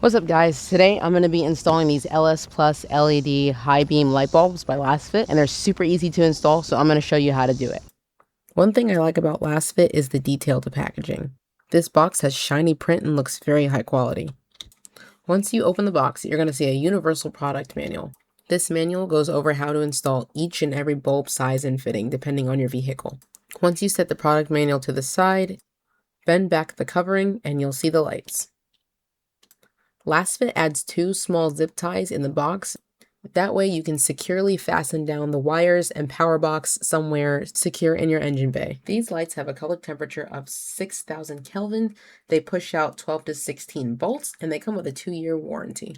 What's up guys? Today I'm going to be installing these LSplus LED high beam light bulbs by Lasfit, and they're super easy to install, so I'm going to show you how to do it. One thing I like about Lasfit is the detail to packaging. This box has shiny print and looks very high quality. Once you open the box, you're going to see a universal product manual. This manual goes over how to install each and every bulb size and fitting depending on your vehicle. Once you set the product manual to the side, bend back the covering and you'll see the lights. Lasfit adds 2 small zip ties in the box. That way you can securely fasten down the wires and power box somewhere secure in your engine bay. These lights have a color temperature of 6,000 Kelvin. They push out 12 to 16 volts and they come with a 2-year warranty.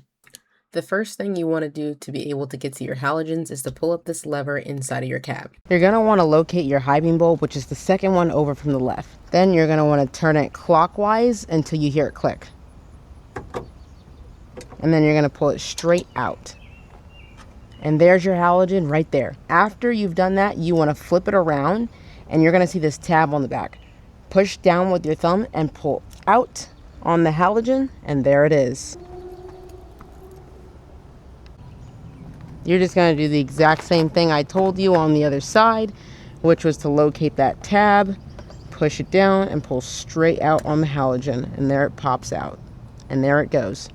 The first thing you want to do to be able to get to your halogens is to pull up this lever inside of your cab. You're going to want to locate your high beam bulb, which is the second one over from the left. Then you're going to want to turn it clockwise until you hear it click. And then you're going to pull it straight out. And there's your halogen right there. After you've done that, you want to flip it around and you're going to see this tab on the back. Push down with your thumb and pull out on the halogen, and there it is. You're just going to do the exact same thing I told you on the other side, which was to locate that tab, push it down, and pull straight out on the halogen. And there it pops out. And there it goes.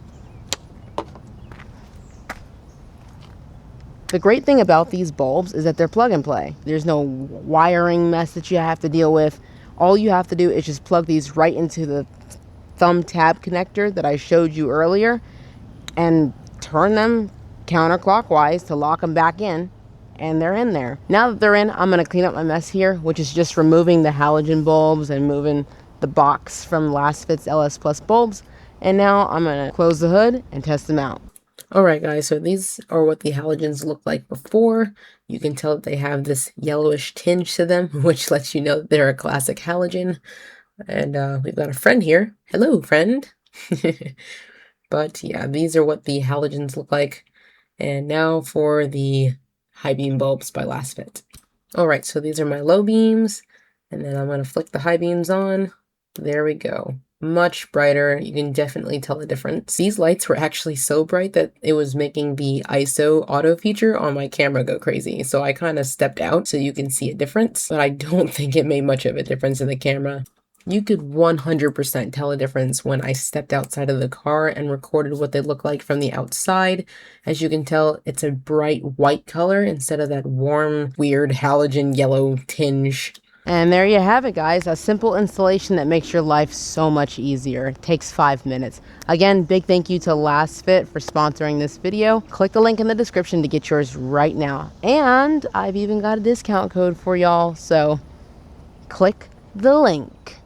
The great thing about these bulbs is that they're plug and play. There's no wiring mess that you have to deal with. All you have to do is just plug these right into the thumb tab connector that I showed you earlier and turn them counterclockwise to lock them back in, and they're in there. Now that they're in, I'm going to clean up my mess here, which is just removing the halogen bulbs and moving the box from Lasfit's LSplus bulbs. And now I'm going to close the hood and test them out. Alright guys, so these are what the halogens look like before. You can tell that they have this yellowish tinge to them, which lets you know that they're a classic halogen. And we've got a friend here. Hello, friend. But yeah, these are what the halogens look like. And now for the high beam bulbs by Lasfit. Alright, so these are my low beams. And then I'm going to flick the high beams on. There we go. Much brighter. You can definitely tell the difference. These lights were actually so bright that it was making the ISO auto feature on my camera go crazy. So I kind of stepped out so you can see a difference, but I don't think it made much of a difference in the camera. You could 100% tell a difference when I stepped outside of the car and recorded what they look like from the outside. As you can tell, it's a bright white color instead of that warm, weird halogen yellow tinge. And there you have it, guys. A simple installation that makes your life so much easier. It takes 5 minutes. Again, big thank you to Lasfit for sponsoring this video. Click the link in the description to get yours right now. And I've even got a discount code for y'all, so click the link.